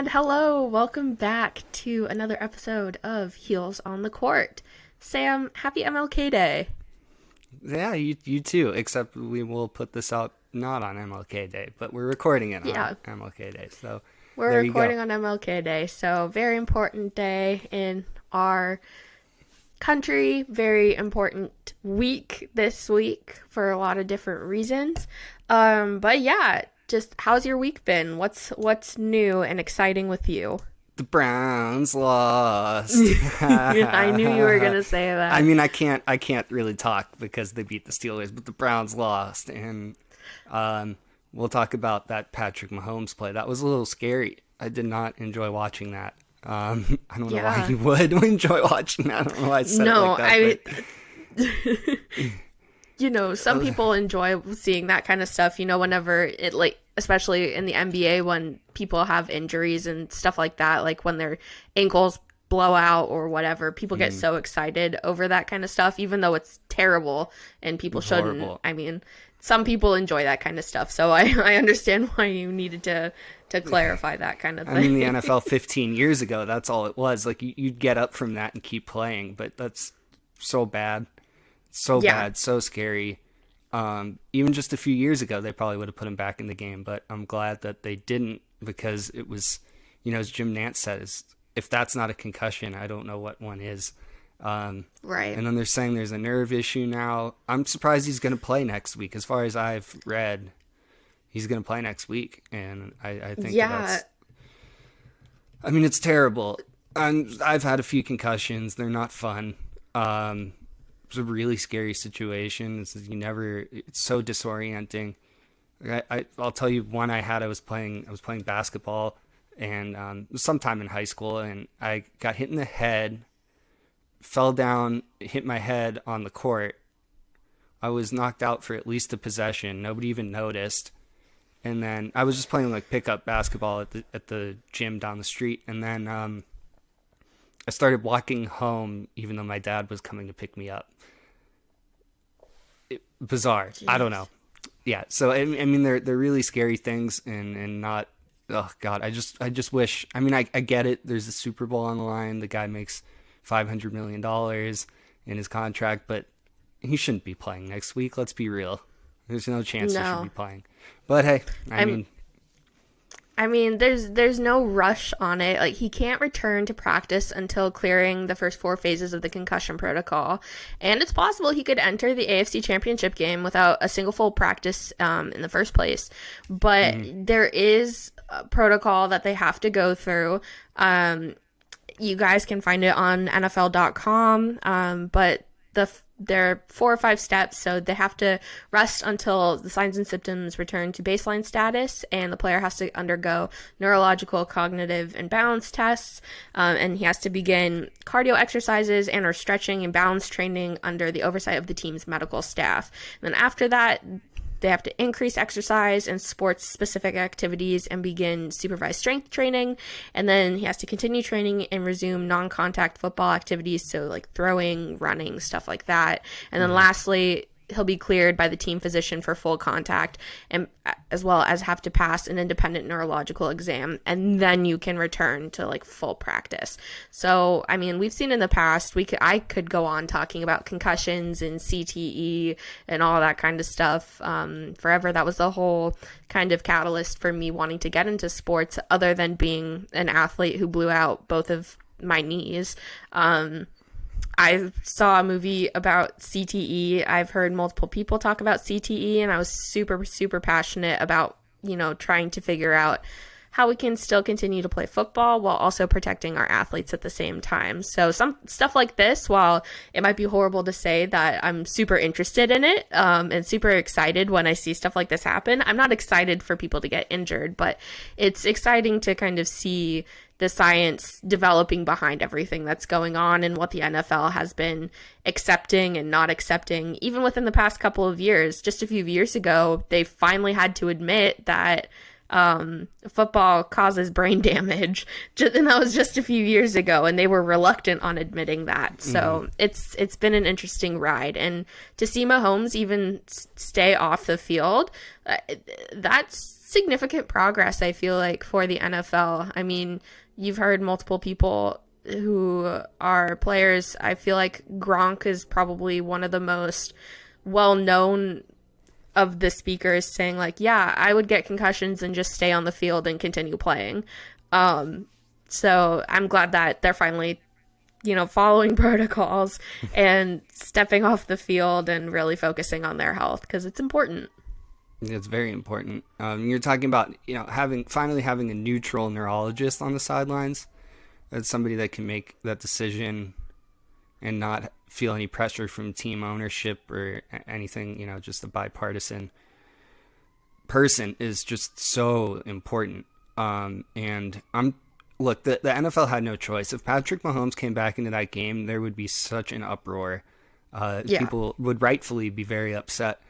And hello, welcome back to another episode of Heels on the Court. Sam, happy MLK Day. Yeah, you too, except we will put this out not on MLK Day, but we're recording it on Yeah, MLK Day. So we're there you go. recording on MLK Day, so very important day in our country, very important week this week for a lot of different reasons. But yeah, just how's your week been? What's new and exciting with you? The Browns lost. I knew you were gonna say that. I mean, I can't really talk because they beat the Steelers, but the Browns lost, and we'll talk about that Patrick Mahomes play. That was a little scary. I did not enjoy watching that. I don't know why you would enjoy watching that. I don't know why I said it like that. Some people enjoy seeing that kind of stuff, whenever it, like, especially in the NBA when people have injuries and stuff like that, like when their ankles blow out or whatever, people get so excited over that kind of stuff, even though it's terrible and people shouldn't. Horrible. I mean, some people enjoy that kind of stuff, so I understand why you needed to clarify that kind of thing. I mean, the NFL 15 years ago, that's all it was. Like, you'd get up from that and keep playing, but that's so bad. So bad, so scary. Even just a few years ago, they probably would have put him back in the game, but I'm glad that they didn't, because it was, as Jim Nantz says, if that's not a concussion, I don't know what one is. Right. And then they're saying there's a nerve issue now. I'm surprised he's going to play next week. As far as I've read, he's going to play next week, and I think that's... I mean, it's terrible. I've had a few concussions. They're not fun. It's a really scary situation. It's so disorienting. I'll tell you one I had. I was playing basketball, and sometime in high school, and I got hit in the head, fell down, hit my head on the court. I was knocked out for at least a possession. Nobody even noticed. And then I was just playing like pickup basketball at the gym down the street, and then I started walking home, even though my dad was coming to pick me up. Bizarre. Jeez. I don't know. Yeah. So I mean, they're really scary things, and not. Oh God, I just wish. I mean, I get it. There's a Super Bowl on the line. The guy makes $500 million in his contract, but he shouldn't be playing next week. Let's be real. There's no chance he should be playing. But hey, I mean, there's no rush on it. Like, he can't return to practice until clearing the first 4 phases of the concussion protocol. And it's possible he could enter the AFC Championship game without a single full practice in the first place. But there is a protocol that they have to go through. You guys can find it on NFL.com. But there are 4 or 5 steps, so they have to rest until the signs and symptoms return to baseline status, and the player has to undergo neurological, cognitive, and balance tests, and he has to begin cardio exercises and or stretching and balance training under the oversight of the team's medical staff. And then after that, they have to increase exercise and sports-specific activities and begin supervised strength training. And then he has to continue training and resume non-contact football activities, so like throwing, running, stuff like that. And then lastly, he'll be cleared by the team physician for full contact, and as well as have to pass an independent neurological exam, and then you can return to like full practice. So, I mean, we've seen in the past, I could go on talking about concussions and CTE and all that kind of stuff forever. That was the whole kind of catalyst for me wanting to get into sports, other than being an athlete who blew out both of my knees. I saw a movie about CTE. I've heard multiple people talk about CTE, and I was super, super passionate about, trying to figure out how we can still continue to play football while also protecting our athletes at the same time. So some stuff like this, while it might be horrible to say that I'm super interested in it and super excited when I see stuff like this happen, I'm not excited for people to get injured, but it's exciting to kind of see the science developing behind everything that's going on and what the NFL has been accepting and not accepting, even within the past couple of years. Just a few years ago, they finally had to admit that Football causes brain damage, and that was just a few years ago, and they were reluctant on admitting that. So it's been an interesting ride, and to see Mahomes even stay off the field, that's significant progress, I feel like, for the NFL. I mean, you've heard multiple people who are players. I feel like Gronk is probably one of the most well-known of the speakers saying, like, yeah, I would get concussions and just stay on the field and continue playing. So I'm glad that they're finally, following protocols and stepping off the field and really focusing on their health, because it's important. It's very important. You're talking about, finally having a neutral neurologist on the sidelines. That's somebody that can make that decision and not feel any pressure from team ownership or anything. Just a bipartisan person is just so important. And look, the NFL had no choice. If Patrick Mahomes came back into that game, there would be such an uproar. People would rightfully be very upset.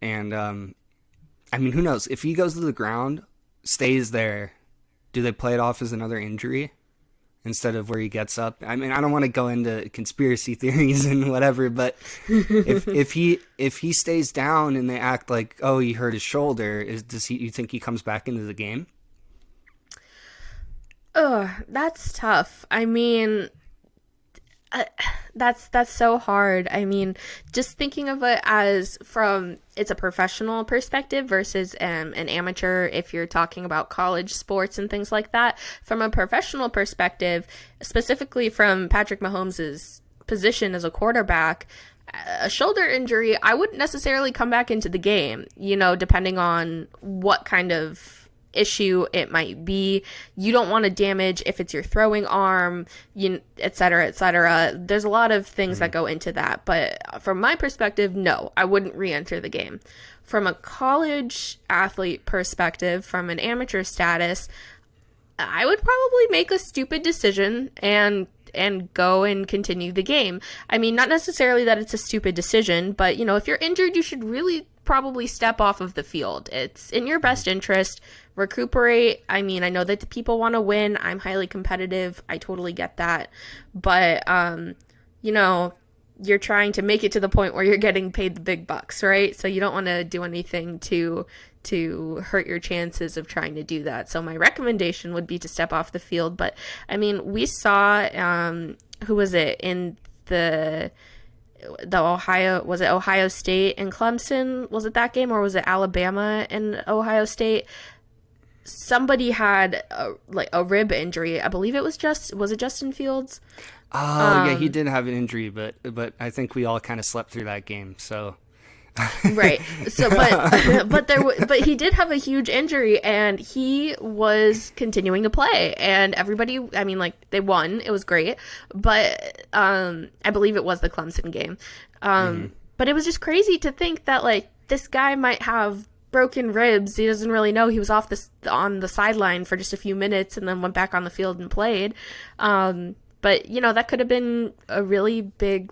And I mean, who knows? If he goes to the ground, stays there, do they play it off as another injury instead of where he gets up? I mean, I don't want to go into conspiracy theories and whatever, but if he stays down and they act like, oh, he hurt his shoulder, you think he comes back into the game? Ugh, that's tough. I mean, that's so hard. I mean, just thinking of it as from it's a professional perspective versus an amateur, if you're talking about college sports and things like that. From a professional perspective, specifically from Patrick Mahomes' position as a quarterback, a shoulder injury, I wouldn't necessarily come back into the game, depending on what kind of issue it might be. You don't want to damage if it's your throwing arm, et cetera, et cetera. There's a lot of things that go into that. But from my perspective, no, I wouldn't re-enter the game. From a college athlete perspective, from an amateur status, I would probably make a stupid decision and go and continue the game. I mean, not necessarily that it's a stupid decision, but, if you're injured, you should really probably step off of the field. It's in your best interest. Recuperate. I mean, I know that the people want to win. I'm highly competitive. I totally get that. But, you're trying to make it to the point where you're getting paid the big bucks, right? So you don't want to do anything to hurt your chances of trying to do that. So my recommendation would be to step off the field. But I mean, we saw, who was it in the Ohio, was it Ohio State and Clemson? Was it that game, or was it Alabama and Ohio State? Somebody had a rib injury. I believe it was it Justin Fields? Oh, yeah, he did have an injury, but I think we all kind of slept through that game. So right. So, but he did have a huge injury, and he was continuing to play, and everybody, I mean, like, they won. It was great, but I believe it was the Clemson game. But it was just crazy to think that, like, this guy might have broken ribs. He doesn't really know. He was on the sideline for just a few minutes and then went back on the field and played. But that could have been a really big,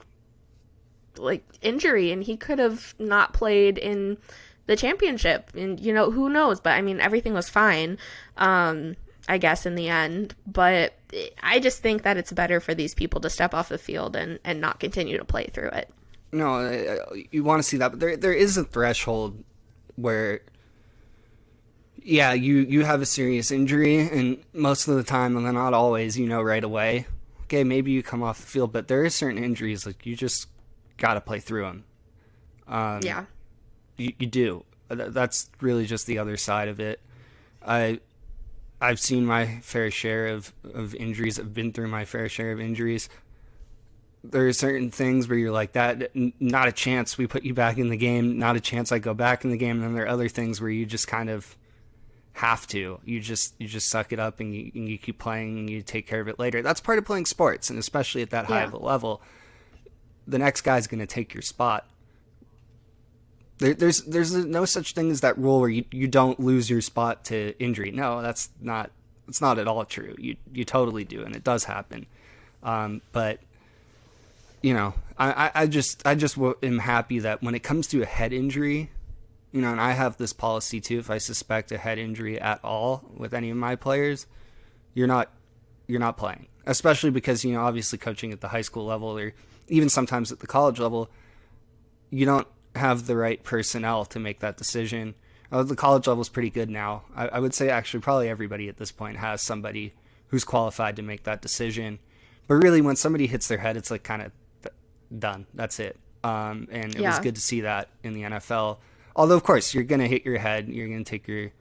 like, injury, and he could have not played in the championship, and who knows. But I mean, everything was fine, I guess, in the end. But I just think that it's better for these people to step off the field and not continue to play through it. No, you want to see that, but there is a threshold where, yeah, you have a serious injury, and most of the time, and then not always, right away, okay, maybe you come off the field, but there are certain injuries, like, you just got to play through them. Yeah. You do. That's really just the other side of it. I've seen my fair share of injuries. I've been through my fair share of injuries. There are certain things where you're like, that, not a chance we put you back in the game, not a chance I go back in the game. And then there are other things where you just kind of have to. You just suck it up and you keep playing and you take care of it later. That's part of playing sports, and especially at that high of a level. The next guy's going to take your spot. There's no such thing as that rule where you don't lose your spot to injury. No, that's not at all true. You totally do, and it does happen. But I just am happy that when it comes to a head injury, and I have this policy too. If I suspect a head injury at all with any of my players, you're not playing. Especially because, obviously coaching at the high school level or even sometimes at the college level, you don't have the right personnel to make that decision. The college level is pretty good now. I would say actually probably everybody at this point has somebody who's qualified to make that decision. But really, when somebody hits their head, it's like kind of done. That's it. And it was good to see that in the NFL. Although, of course, you're going to hit your head. You're going to take your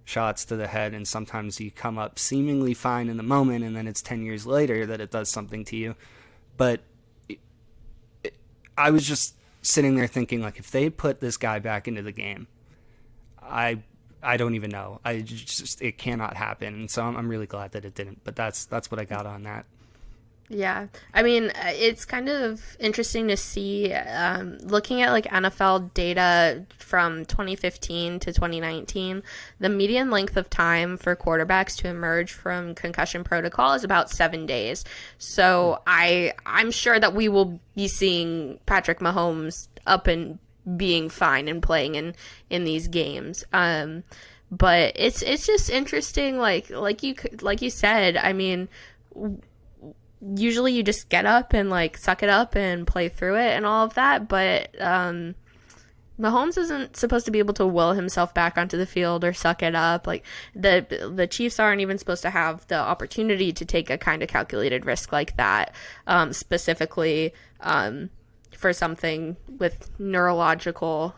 shots to the head, and sometimes you come up seemingly fine in the moment, and then it's 10 years later that it does something to you. But I was just sitting there thinking, like, if they put this guy back into the game, I don't even know. It cannot happen. And so I'm really glad that it didn't. But that's what I got on that. Yeah. I mean, it's kind of interesting to see, looking at like NFL data from 2015 to 2019, the median length of time for quarterbacks to emerge from concussion protocol is about 7 days. So I'm sure that we will be seeing Patrick Mahomes up and being fine and playing in these games. But it's just interesting, like you said. I mean, usually you just get up and like suck it up and play through it and all of that, but Mahomes isn't supposed to be able to will himself back onto the field or suck it up. Like the Chiefs aren't even supposed to have the opportunity to take a kind of calculated risk like that, specifically for something with neurological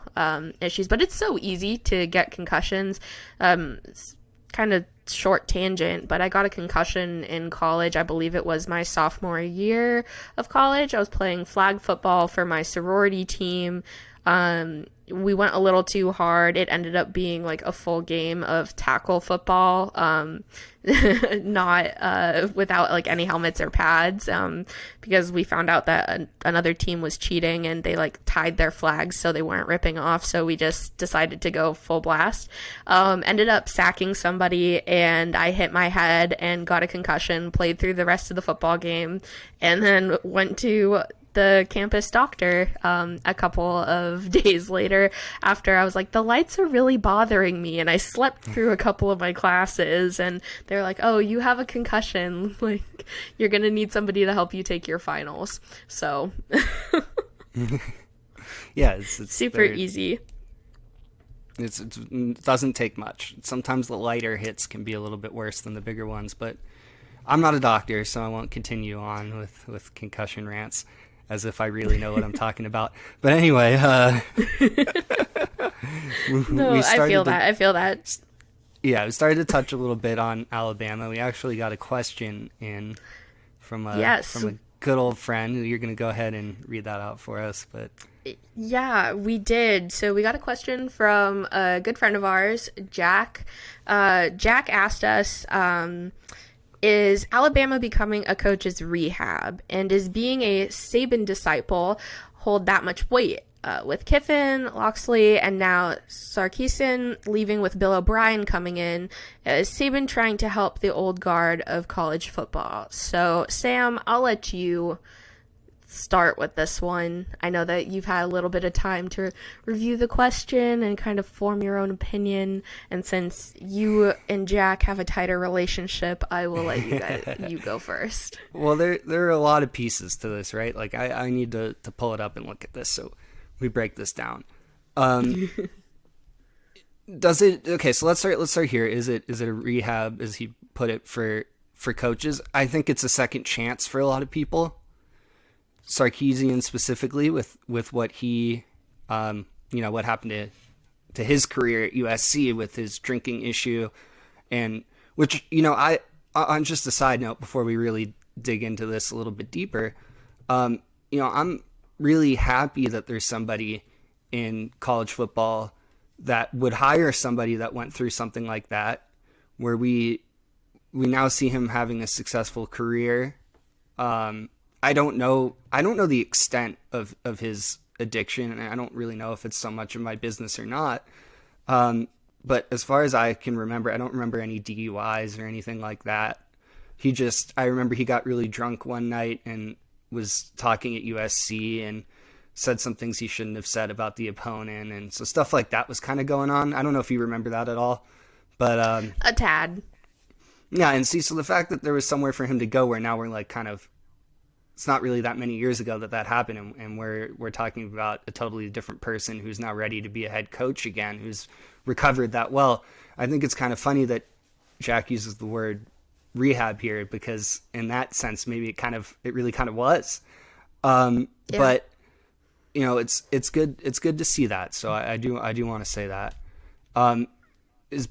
issues. But it's so easy to get concussions. It's kind of short tangent, but I got a concussion in college. I believe it was my sophomore year of college. I was playing flag football for my sorority team. We went a little too hard. It ended up being like a full game of tackle football, not without like any helmets or pads, because we found out that another team was cheating and they like tied their flags so they weren't ripping off. So we just decided to go full blast. Ended up sacking somebody and I hit my head and got a concussion, played through the rest of the football game, and then went to the campus doctor a couple of days later after I was like, the lights are really bothering me, and I slept through a couple of my classes, and they're like, oh, you have a concussion, like you're gonna need somebody to help you take your finals. So yeah, it's super easy. It doesn't take much. Sometimes the lighter hits can be a little bit worse than the bigger ones, but I'm not a doctor, so I won't continue on with concussion rants as if I really know what I'm talking about. But anyway, I feel that. Yeah, we started to touch a little bit on Alabama. We actually got a question in from a good old friend. You're going to go ahead and read that out for us, but yeah, we did. So we got a question from a good friend of ours, Jack. Jack asked us, is Alabama becoming a coach's rehab? And is being a Saban disciple hold that much weight? With Kiffin, Loxley, and now Sarkisian leaving with Bill O'Brien coming in, is Saban trying to help the old guard of college football? So, Sam, I'll let you start with this one. I know that you've had a little bit of time to review the question and kind of form your own opinion, and since you and Jack have a tighter relationship, I will let you go first. Well, there are a lot of pieces to this, right? Like I need to pull it up and look at this, so we break this down. Does it? Okay, so let's start here. Is it a rehab, as he put it, for coaches? I think it's a second chance for a lot of people. Sarkisian specifically with what he, what happened to his career at USC with his drinking issue, and which, on just a side note before we really dig into this a little bit deeper, I'm really happy that there's somebody in college football that would hire somebody that went through something like that, where we now see him having a successful career. I don't know the extent of his addiction, and I don't really know if it's so much of my business or not. But as far as I can remember, I don't remember any DUIs or anything like that. I remember he got really drunk one night and was talking at USC and said some things he shouldn't have said about the opponent, and so stuff like that was kind of going on. I don't know if you remember that at all, but A tad. yeah. And see, so the fact that there was somewhere for him to go, where now we're like kind of, it's not really that many years ago that happened, and we're talking about a totally different person who's now ready to be a head coach again, who's recovered that well. I think it's kind of funny that Jack uses the word rehab here, because in that sense, maybe it really kind of was. But you know, it's good to see that. So I do want to say that. Is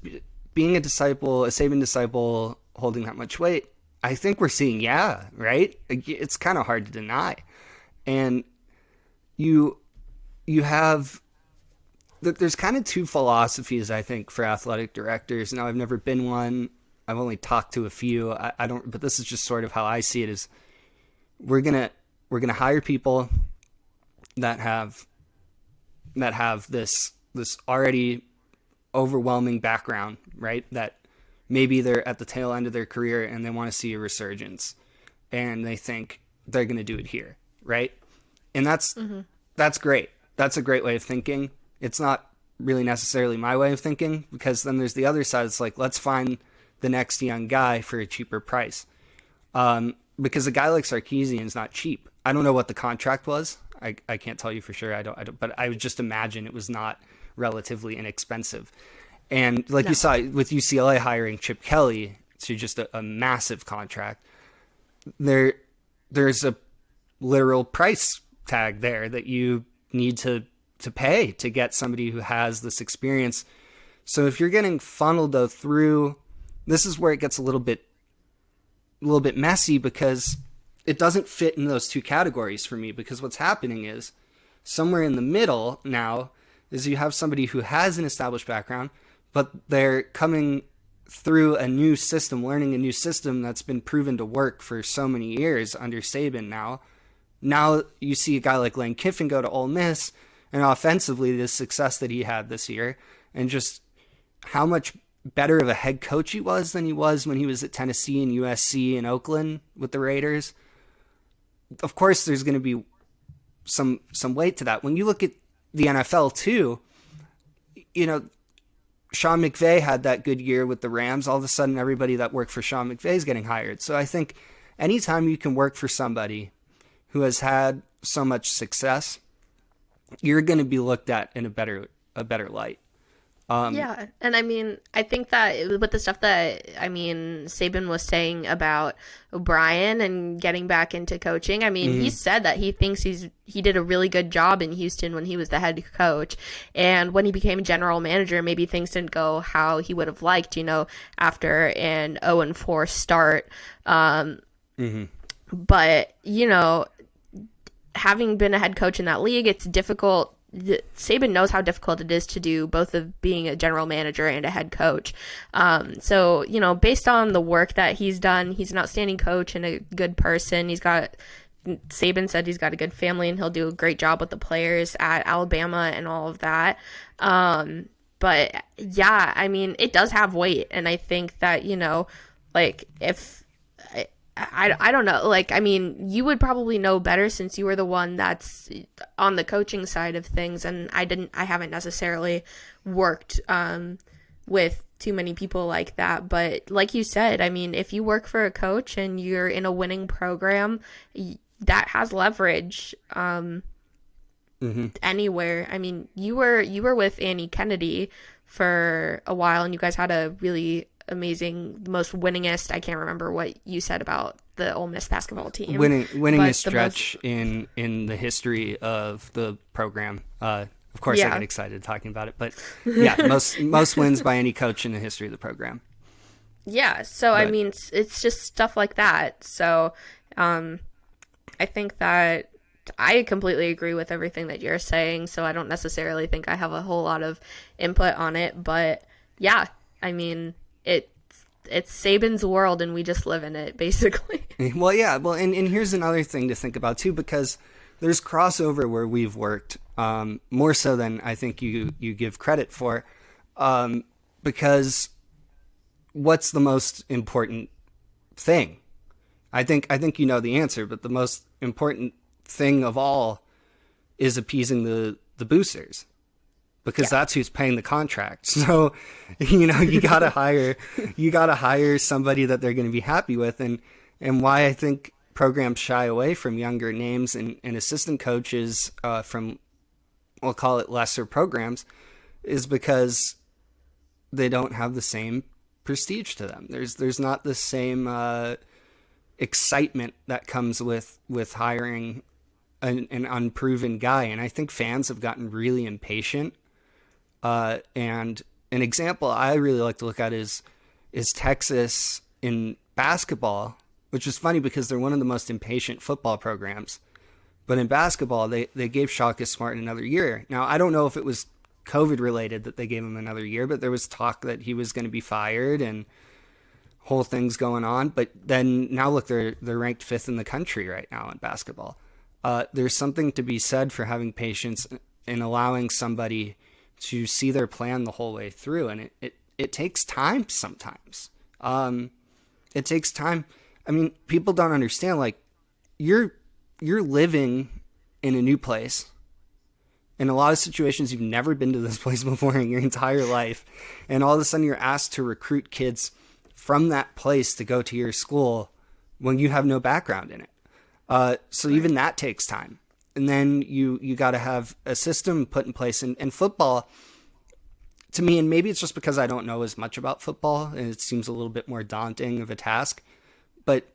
being a Saban disciple, holding that much weight? I think we're seeing, yeah, right? It's kind of hard to deny. And you have, there's kind of two philosophies, I think, for athletic directors. Now, I've never been one. I've only talked to a few. I don't, but this is just sort of how I see it, is we're going to hire people that have this already overwhelming background, right? That maybe they're at the tail end of their career and they want to see a resurgence, and they think they're going to do it here, right? And that's great. That's a great way of thinking. It's not really necessarily my way of thinking, because then there's the other side. It's like, let's find the next young guy for a cheaper price. Because a guy like Sarkisian is not cheap. I don't know what the contract was. I can't tell you for sure. I don't, but I would just imagine it was not relatively inexpensive. And like you saw with UCLA hiring Chip Kelly to just a massive contract, there's a literal price tag there that you need to pay to get somebody who has this experience. So if you're getting funneled though through, this is where it gets a little bit messy, because it doesn't fit in those two categories for me. Because what's happening is, somewhere in the middle now is you have somebody who has an established background, but they're coming through a new system, learning a new system that's been proven to work for so many years under Saban now. Now you see a guy like Lane Kiffin go to Ole Miss, and offensively, the success that he had this year, and just how much better of a head coach he was than he was when he was at Tennessee and USC and Oakland with the Raiders. Of course, there's going to be some weight to that. When you look at the NFL too, you know, Sean McVay had that good year with the Rams. All of a sudden, everybody that worked for Sean McVay is getting hired. So I think anytime you can work for somebody who has had so much success, you're going to be looked at in a better light. Yeah, and I mean, I think that with the stuff that, I mean, Saban was saying about O'Brien and getting back into coaching, I mean, he said that he thinks he did a really good job in Houston when he was the head coach, and when he became general manager, maybe things didn't go how he would have liked, you know, after an 0-4 start. But, you know, having been a head coach in that league, it's difficult. Saban knows how difficult it is to do both of being a general manager and a head coach. So, you know, based on the work that he's done, he's an outstanding coach and a good person. Saban said he's got a good family and he'll do a great job with the players at Alabama and all of that. But yeah, I mean, it does have weight. And I think that, you know, like if I don't know. Like, I mean, you would probably know better since you were the one that's on the coaching side of things. And I haven't necessarily worked with too many people like that. But like you said, I mean, if you work for a coach and you're in a winning program, that has leverage anywhere. I mean, you were with Annie Kennedy for a while, and you guys had a really amazing, most winningest, I can't remember what you said about the Ole Miss basketball team. Winningest stretch in the history of the program. Of course, I get excited talking about it, but yeah, most wins by any coach in the history of the program. Yeah, so I mean, it's just stuff like that. So I think that I completely agree with everything that you're saying, so I don't necessarily think I have a whole lot of input on it, but yeah, I mean, it's Saban's world and we just live in it, basically. Well, yeah. Well, and here's another thing to think about too, because there's crossover where we've worked, more so than I think you give credit for, because what's the most important thing? I think you know the answer, but the most important thing of all is appeasing the boosters, because that's who's paying the contract. So, you gotta hire somebody that they're going to be happy with. And why I think programs shy away from younger names and assistant coaches from, we'll call it lesser programs, is because they don't have the same prestige to them. There's not the same excitement that comes with hiring an unproven guy. And I think fans have gotten really impatient. And an example I really like to look at is Texas in basketball, which is funny because they're one of the most impatient football programs. But in basketball, they gave Shaka Smart another year. Now, I don't know if it was COVID related that they gave him another year, but there was talk that he was going to be fired and whole things going on. But then now look, they're ranked 5th in the country right now in basketball. There's something to be said for having patience and allowing somebody to see their plan the whole way through. And it takes time sometimes. It takes time. I mean, people don't understand, like, you're living in a new place. In a lot of situations, you've never been to this place before in your entire life. And all of a sudden you're asked to recruit kids from that place to go to your school when you have no background in it. So even that takes time. And then you got to have a system put in place. And football, to me, and maybe it's just because I don't know as much about football and it seems a little bit more daunting of a task, but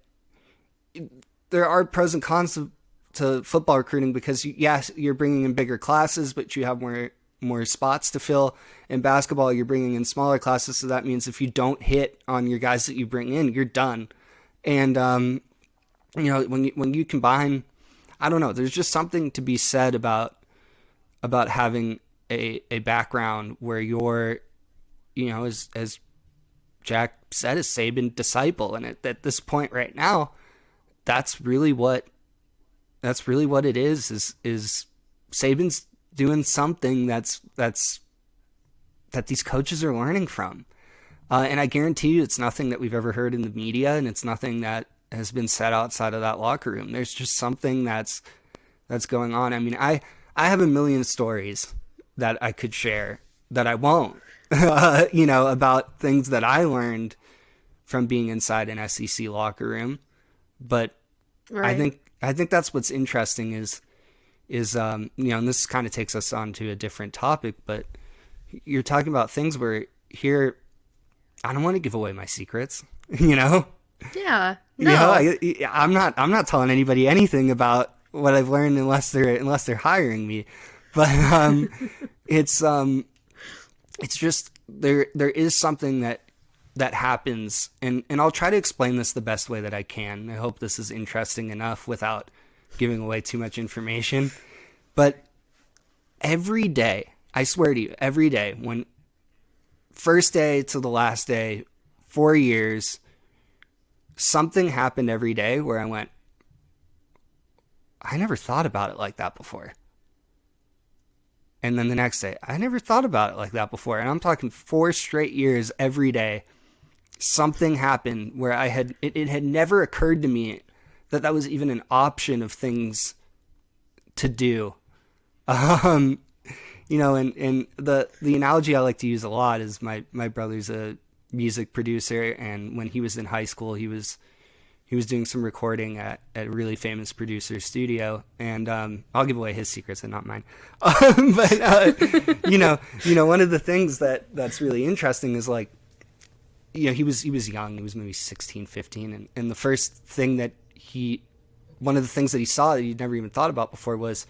there are pros and cons to football recruiting, because yes, you're bringing in bigger classes, but you have more spots to fill. In basketball, you're bringing in smaller classes. So that means if you don't hit on your guys that you bring in, you're done. And, when you combine, I don't know, there's just something to be said about having a background where you're, as Jack said, a Saban disciple. And at this point right now, that's really what it is Saban's doing something that these coaches are learning from. And I guarantee you it's nothing that we've ever heard in the media, and it's nothing that has been said outside of that locker room. There's just something that's going on. I mean, I have a million stories that I could share that I won't, about things that I learned from being inside an SEC locker room. But right. I think that's what's interesting is and this kind of takes us on to a different topic, but you're talking about things where here, I don't want to give away my secrets, Yeah. No. I'm not telling anybody anything about what I've learned unless they're hiring me. But it's just there is something that happens, and I'll try to explain this the best way that I can. I hope this is interesting enough without giving away too much information. But every day, I swear to you, every day, when first day to the last day, 4 years, something happened every day where I went, I never thought about it like that before. And then the next day, I never thought about it like that before. And I'm talking 4 straight years, every day, something happened where it had never occurred to me that was even an option of things to do. And the analogy I like to use a lot is my brother's a music producer, and when he was in high school, he was doing some recording at a really famous producer's studio, and I'll give away his secrets and not mine. But one of the things that's really interesting is, like, he was young, he was maybe 16, 15, and the first thing one of the things that he saw that he'd never even thought about before was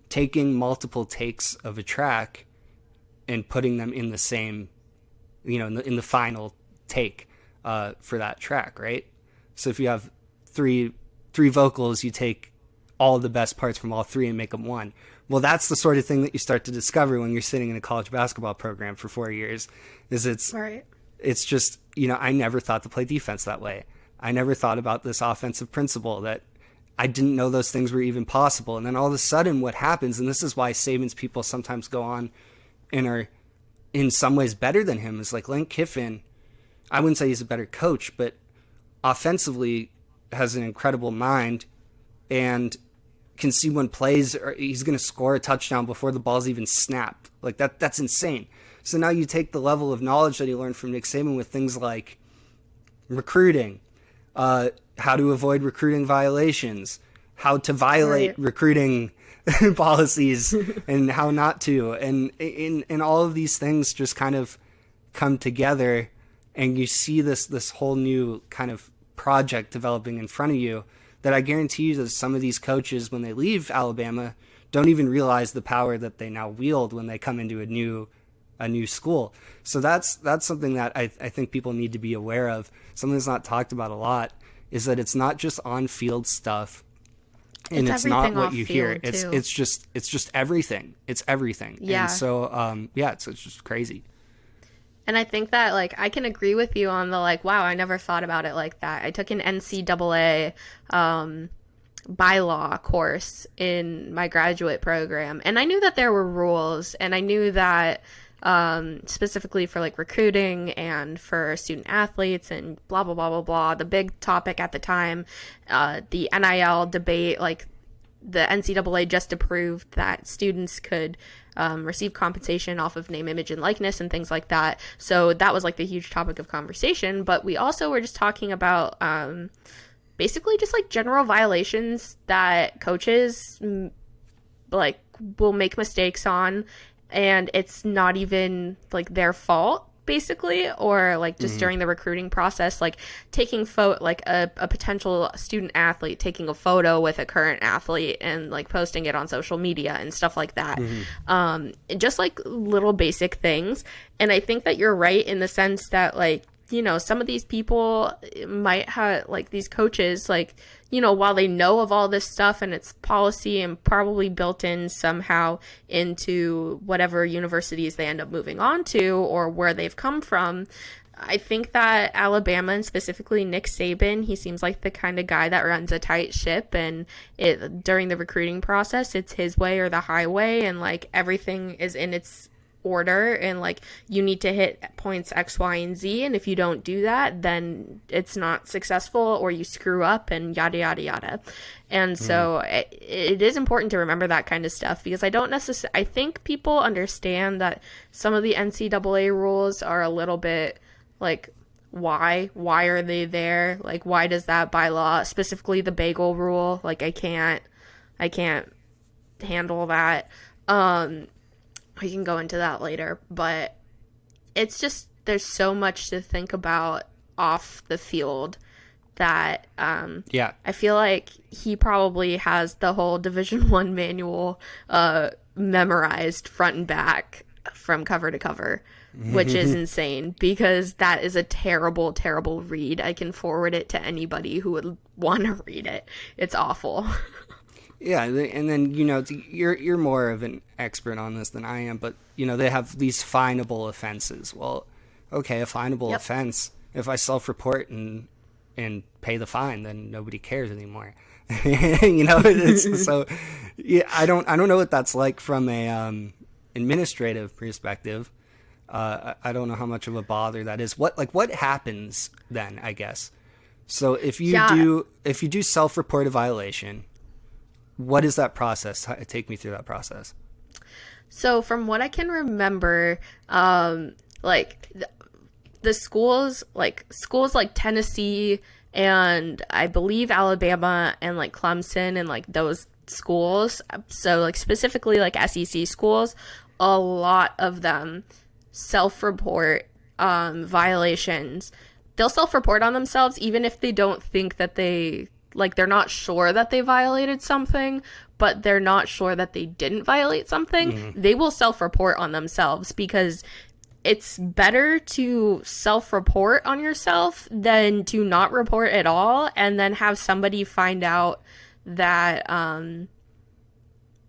taking multiple takes of a track and putting them in the same, in the final take for that track, right? So if you have three vocals, you take all the best parts from all 3 and make them one. Well, that's the sort of thing that you start to discover when you're sitting in a college basketball program for 4 years. Right. It's just, I never thought to play defense that way. I never thought about this offensive principle, that I didn't know those things were even possible. And then all of a sudden what happens, and this is why Saban's people sometimes go on and are in some ways better than him, is like Lane Kiffin. I wouldn't say he's a better coach, but offensively has an incredible mind, and can see when plays or he's going to score a touchdown before the ball's even snapped. Like that's insane. So now you take the level of knowledge that he learned from Nick Saban with things like recruiting, how to avoid recruiting violations, how to violate recruiting policies and how not to. And in all of these things just kind of come together, and you see this whole new kind of project developing in front of you that I guarantee you that some of these coaches, when they leave Alabama, don't even realize the power that they now wield when they come into a new school. So that's something that I think people need to be aware of. Something that's not talked about a lot is that it's not just on-field stuff, and it's not what you hear. It's just everything. It's everything. Yeah. And so it's just crazy. And I think that, like, I can agree with you on the, like, wow, I never thought about it like that. I took an NCAA bylaw course in my graduate program, and I knew that there were rules, and I knew that specifically for, like, recruiting and for student athletes and blah, blah, blah, blah, blah. The big topic at the time, the NIL debate, like, the NCAA just approved that students could receive compensation off of name, image, and likeness and things like that. So that was like the huge topic of conversation. But we also were just talking about basically just like general violations that coaches like will make mistakes on, and it's not even like their fault, basically, or like just during the recruiting process, like taking like a potential student athlete taking a photo with a current athlete and like posting it on social media and stuff like that. Just like little basic things. And I think that you're right in the sense that, like, you know, some of these people might have, like, these coaches, like, you know, while they know of all this stuff and it's policy and probably built in somehow into whatever universities they end up moving on to or where they've come from, I think that Alabama, and specifically Nick Saban, he seems like the kind of guy that runs a tight ship, and during the recruiting process, it's his way or the highway, and like everything is in its order, and like you need to hit points X, Y, and Z, and if you don't do that, then it's not successful or you screw up and yada yada yada. And so it is important to remember that kind of stuff, because I think people understand that some of the NCAA rules are a little bit like, why are they there? Like, why does that bylaw, specifically the bagel rule, like I can't handle that. We can go into that later, but it's just, there's so much to think about off the field that I feel like he probably has the whole Division I manual memorized front and back from cover to cover, which is insane, because that is a terrible, terrible read. I can forward it to anybody who would want to read it. It's awful. Yeah, and then, you know, you're more of an expert on this than I am, but, you know, they have these finable offenses. Well, okay, a finable offense, if I self-report and pay the fine, then nobody cares anymore. You know, so yeah, I don't know what that's like from a administrative perspective. I don't know how much of a bother that is. What happens then, I guess? So if you do self-report a violation, what is that process? Take me through that process. So from what I can remember, like the schools like Tennessee and I believe Alabama and like Clemson and like those schools, so like specifically like SEC schools, a lot of them self-report violations. They'll self-report on themselves even if they don't think that they're not sure that they violated something, but they're not sure that they didn't violate something. They will self-report on themselves, because it's better to self-report on yourself than to not report at all and then have somebody find out that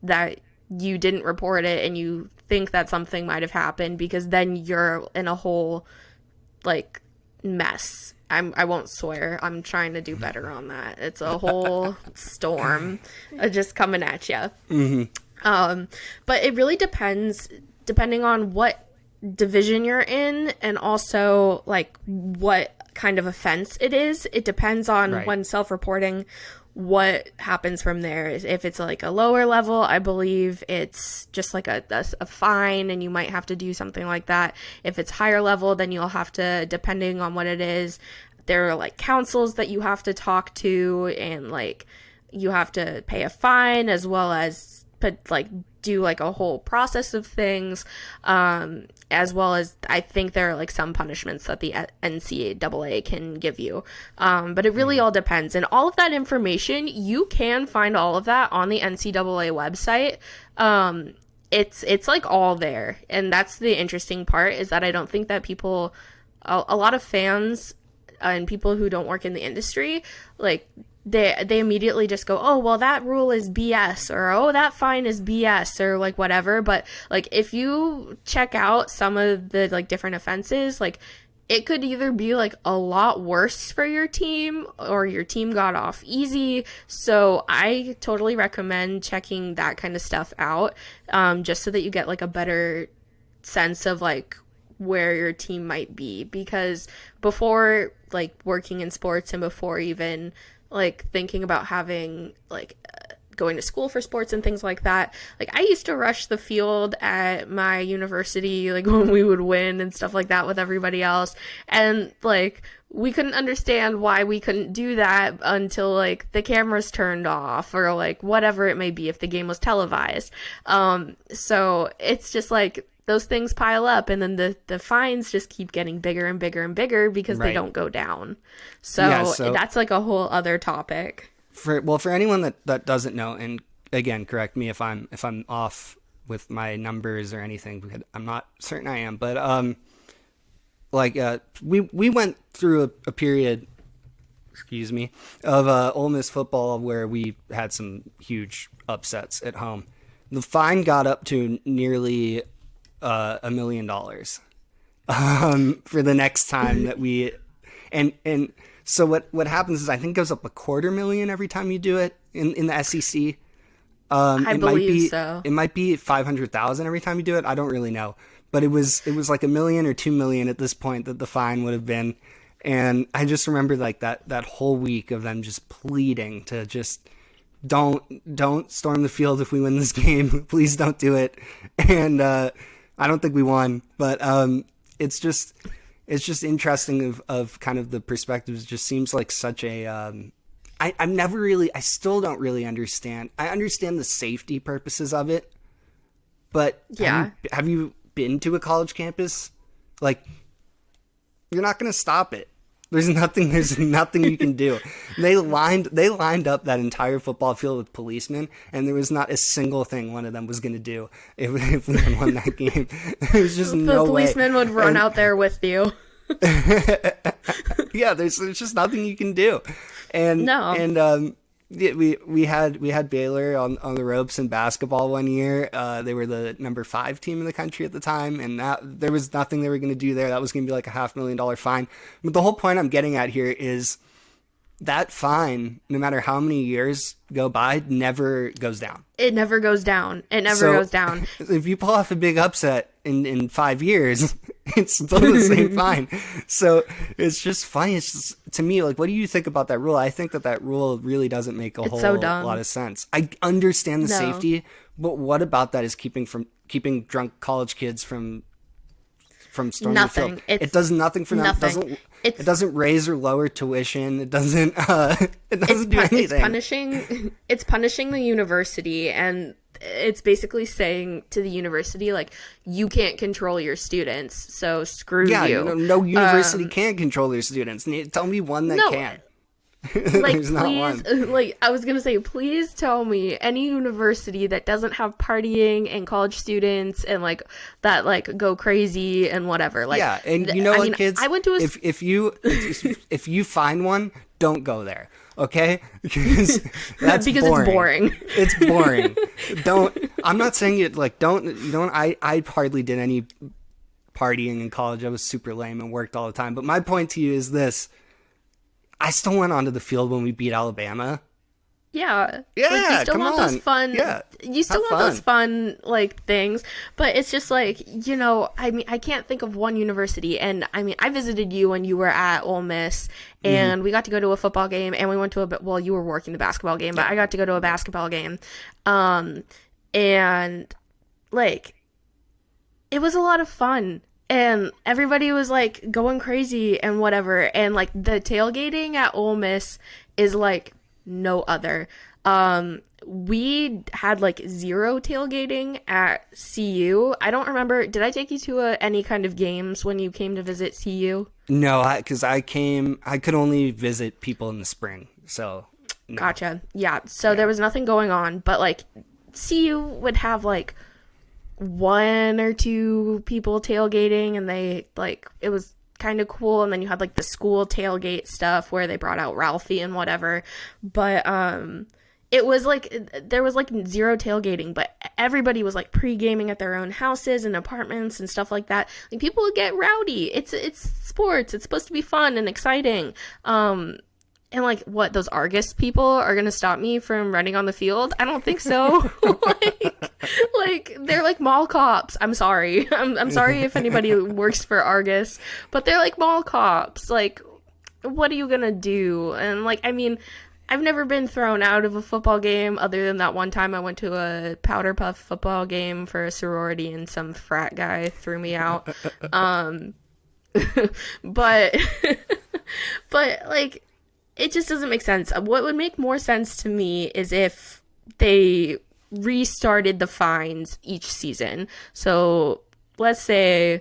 that you didn't report it and you think that something might have happened, because then you're in a whole like mess. I won't swear. I'm trying to do better on that. It's a whole storm just coming at you. But it really depends, depending on what division you're in and also like what kind of offense it is. It depends on when self-reporting what happens from there is if it's like a lower level, I believe it's just like a fine and you might have to do something like that. If it's higher level, then you'll have to, depending on what it is, there are like councils that you have to talk to, and like you have to pay a fine as well as put like do like a whole process of things, as well as I think there are like some punishments that the NCAA can give you, but it really all depends. And all of that information, you can find all of that on the NCAA website. It's like all there, and that's the interesting part, is that I don't think that people, a lot of fans and people who don't work in the industry, like they immediately just go, oh, well, that rule is BS, or oh, that fine is BS, or like whatever. But like if you check out some of the like different offenses, like it could either be like a lot worse for your team, or your team got off easy. So I totally recommend checking that kind of stuff out, just so that you get like a better sense of like where your team might be. Because before like working in sports, and before even like thinking about having like going to school for sports and things like that, like I used to rush the field at my university, like when we would win and stuff like that with everybody else, and like we couldn't understand why we couldn't do that until like the cameras turned off, or like whatever it may be, if the game was televised. So it's just like those things pile up, and then the fines just keep getting bigger and bigger and bigger because they don't go down. So that's like a whole other topic. For anyone that doesn't know, and again, correct me if I'm off with my numbers or anything, because I'm not certain I am, but we went through a period, excuse me, of Ole Miss football where we had some huge upsets at home. The fine got up to nearly $1 million for the next time that we, and so what happens is I think it goes up $250,000 every time you do it in the SEC. I believe so. It might be 500,000 every time you do it. I don't really know, but it was like $1 million or $2 million at this point that the fine would have been. And I just remember like that whole week of them just pleading to just don't storm the field if we win this game. Please don't do it. And I don't think we won, but it's just interesting of kind of the perspectives. It just seems like such a I still don't really understand. I understand the safety purposes of it, but yeah, have you been to a college campus? Like, you're not going to stop it. There's nothing you can do. They lined up that entire football field with policemen, and there was not a single thing one of them was going to do if we had won that game. There's just no way. The policemen would run out there with you. Yeah, there's just nothing you can do. And no. And we had Baylor on the ropes in basketball one year. They were the number 5 team in the country at the time, and that there was nothing they were going to do there. That was going to be like a $500,000 fine. But the whole point I'm getting at here is that fine, no matter how many years go by, never goes down. It never goes down. It never goes down. If you pull off a big upset in 5 years, it's still the same fine. So it's just funny. It's just, to me, like, what do you think about that rule? I think that rule really doesn't make a whole lot of sense. I understand the safety, but what about that is keeping drunk college kids from storming the field? It does nothing for them. It doesn't raise or lower tuition. It doesn't do anything. It's punishing the university, and it's basically saying to the university, like, you can't control your students, so screw you. Yeah, no university can control their students. Tell me one that can. Like, There's please, not one. Like, I was gonna say, please tell me any university that doesn't have partying and college students and like that, like, go crazy and whatever. Like, yeah, and kids, I went to if you find one, don't go there. Okay, because it's boring. It's boring. I'm not saying it like don't. I hardly did any partying in college. I was super lame and worked all the time. But my point to you is this: I still went onto the field when we beat Alabama. Yeah. Like you Yeah, still come want those on. fun Yeah, you still have want those fun. fun like things, but it's just like, I mean, I can't think of one university, and I mean, I visited you when you were at Ole Miss, Hmm. and we got to go to a football game, and we went to well, you were working the basketball game, but Yeah, I got to go to a basketball game. Um and like it was a lot of fun, and everybody was like going crazy and whatever, and like the tailgating at Ole Miss is like no other. We had like zero tailgating at CU. I don't remember, did I take you to any kind of games when you came to visit CU? no, because I could only visit people in the spring, so no. Gotcha. Yeah, so Yeah. there was nothing going on, but like CU would have like one or two people tailgating, and they like it was kind of cool. And then you had like the school tailgate stuff where they brought out Ralphie and whatever. But it was like there was like zero tailgating, but everybody was like pre-gaming at their own houses and apartments and stuff like that. Like people would get rowdy. It's sports. It's supposed to be fun and exciting. And like, what, those Argus people are gonna stop me from running on the field? I don't think so. like they're like mall cops. I'm sorry. I'm sorry if anybody works for Argus, but they're like mall cops. Like, what are you gonna do? And like, I mean, I've never been thrown out of a football game other than that one time I went to a powder puff football game for a sorority and some frat guy threw me out. But but like it just doesn't make sense. What would make more sense to me is if they restarted the fines each season. So let's say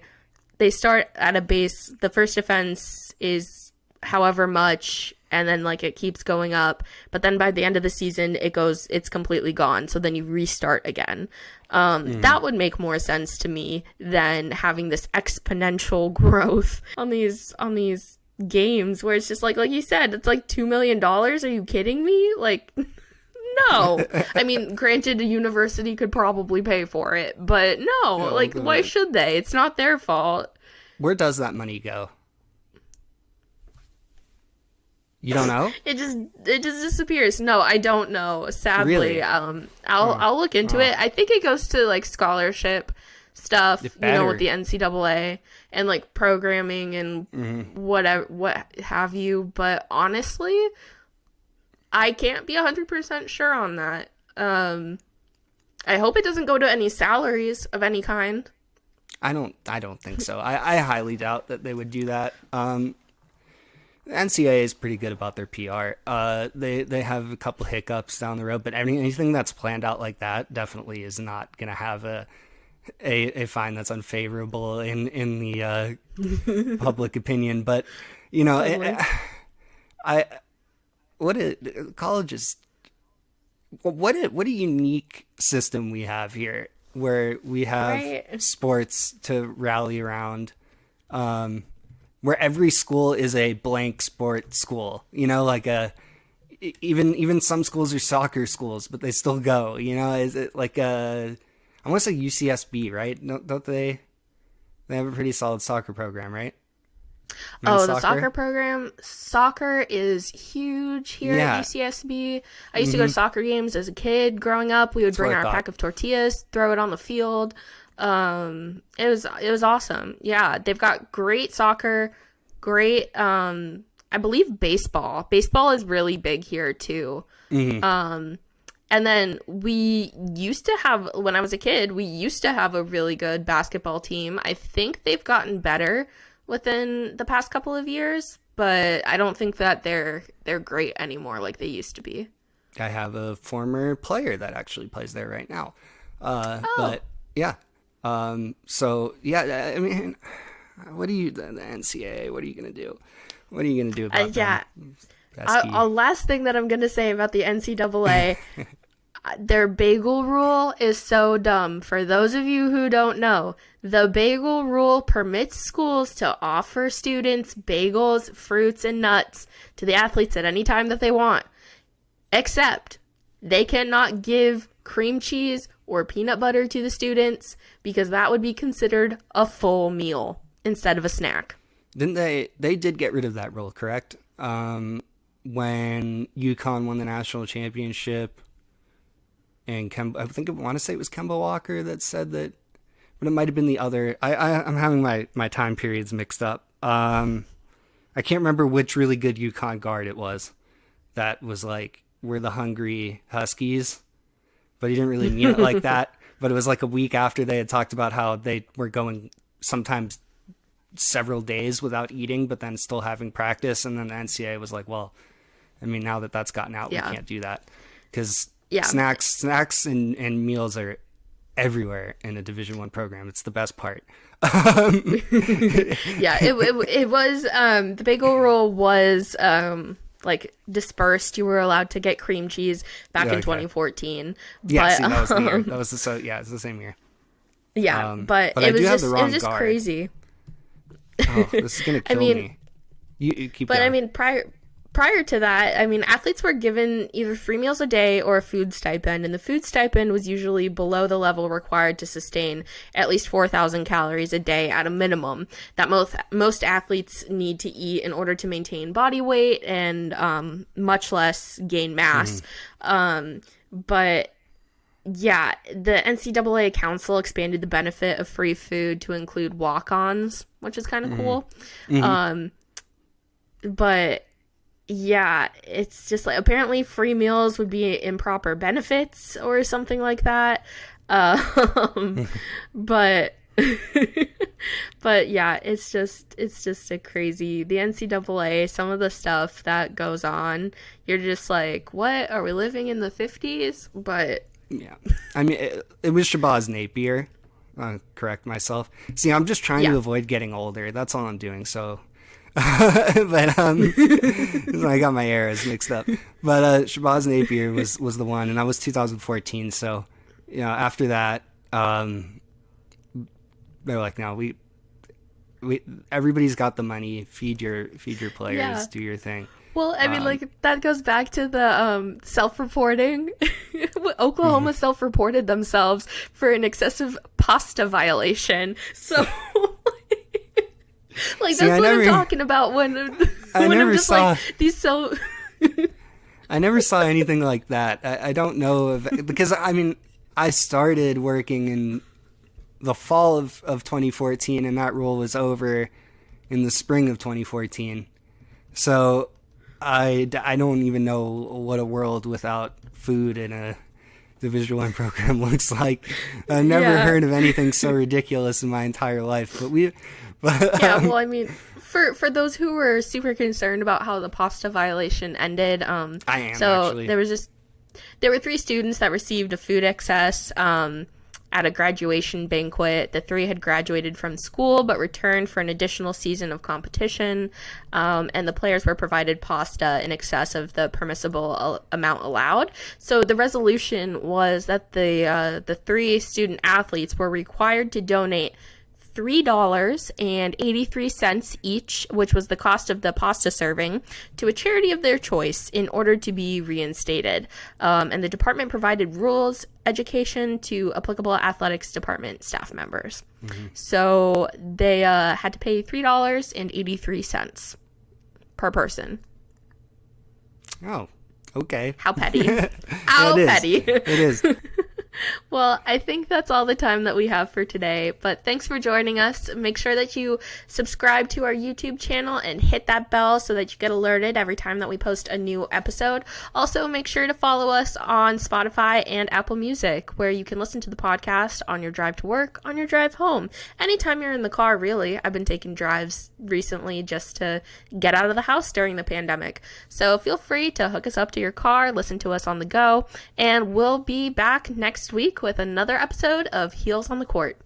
they start at a base, the first offense is however much, and then like it keeps going up, but then by the end of the season it's completely gone, so then you restart again. That would make more sense to me than having this exponential growth on these games where it's just like you said, it's like $2 million. Are you kidding me? Like, no. I mean, granted, a university could probably pay for it, but no. Oh, Like, why God. should they? It's not their fault. Where does that money go? You don't know? It just disappears. No, I don't know. Sadly, Really? I'll look into it. I think it goes to like scholarship stuff, It with better. the NCAA and like programming and whatever, what have you. But honestly, I can't be 100% sure on that. I hope it doesn't go to any salaries of any kind. I don't think so. I highly doubt that they would do that. NCAA is pretty good about their PR. They have a couple hiccups down the road, but anything that's planned out like that definitely is not going to have a fine that's unfavorable in the public opinion. But Totally. I college is what a unique system we have here, where we have Right. sports to rally around. Where every school is a blank sport school, like even some schools are soccer schools, but they still go, is it like I want to say UCSB, right? No, don't they have a pretty solid soccer program, right? Men's Oh, the soccer program. Soccer is huge here Yeah. at UCSB. I used to go to soccer games as a kid growing up. We would bring what I our thought. pack of tortillas, throw it on the field. It was awesome. Yeah, they've got great soccer, great I believe baseball. Baseball is really big here too. And then we used to have, when I was a kid, we used to have a really good basketball team. I think they've gotten better within the past couple of years, but I don't think that they're great anymore like they used to be. I have a former player that actually plays there right now. Oh. But yeah. So yeah, I mean, the NCAA, what are you going to do? What are you going to do about Yeah. them? Pesky. A last thing that I'm going to say about the NCAA, their bagel rule is so dumb. For those of you who don't know, the bagel rule permits schools to offer students bagels, fruits, and nuts to the athletes at any time that they want, except they cannot give cream cheese or peanut butter to the students because that would be considered a full meal instead of a snack. Didn't they did get rid of that rule, correct? when UConn won the national championship, and I want to say it was Kemba Walker that said that, but it might have been the other. I'm having my time periods mixed up. I can't remember which really good UConn guard it was that was like, we're the hungry Huskies, but he didn't really mean it like that. But it was like a week after they had talked about how they were going sometimes several days without eating, but then still having practice. And then the NCAA was like, well, I mean, now that that's gotten out, we can't do that, because snacks and meals are everywhere in a Division I program. It's the best part. It was the bagel roll was like dispersed. You were allowed to get cream cheese back in 2014. Yeah, but, that was the year. That was it's the same year. Yeah, but it was just crazy. Oh, this is gonna kill me. You keep going. I mean, prior to that, I mean, athletes were given either 3 meals a day or a food stipend, and the food stipend was usually below the level required to sustain at least 4,000 calories a day at a minimum that most athletes need to eat in order to maintain body weight and much less gain mass. But yeah, the NCAA Council expanded the benefit of free food to include walk-ons, which is kind of cool. But yeah, it's just like, apparently free meals would be improper benefits or something like that. But yeah, it's just a crazy, the NCAA, some of the stuff that goes on, you're just like, what, are we living in the 50s? But yeah, I mean, it was Shabazz Napier. Correct myself. See, I'm just trying to avoid getting older. That's all I'm doing. So, but I got my eras mixed up. But Shabazz Napier was the one, and that was 2014. So, you know, after that, they're like, no, we everybody's got the money. Feed your players. Do your thing. Well, I mean, like, that goes back to the self-reporting. Oklahoma self-reported themselves for an excessive pasta violation. So, like, that's what I'm talking about when I'm just like, these so... I never saw anything like that. I don't know if... Because, I mean, I started working in the fall of 2014, and that rule was over in the spring of 2014. So... I don't even know what a world without food in a Division I program looks like. I've never heard of anything so ridiculous in my entire life. Well, I mean, for those who were super concerned about how the pasta violation ended, I am so actually. There were 3 students that received a food excess at a graduation banquet. The 3 had graduated from school but returned for an additional season of competition, and the players were provided pasta in excess of the permissible amount allowed. So the resolution was that the 3 student athletes were required to donate $3.83 each, which was the cost of the pasta serving, to a charity of their choice in order to be reinstated. And the department provided rules, education to applicable athletics department staff members. So they had to pay $3.83 per person. Oh, okay. How petty. How petty. It is. Well, I think that's all the time that we have for today, but thanks for joining us. Make sure that you subscribe to our YouTube channel and hit that bell so that you get alerted every time that we post a new episode. Also, make sure to follow us on Spotify and Apple Music, where you can listen to the podcast on your drive to work, on your drive home, anytime you're in the car, really. I've been taking drives recently just to get out of the house during the pandemic. So feel free to hook us up to your car, listen to us on the go, and we'll be back next week with another episode of Heels on the Court.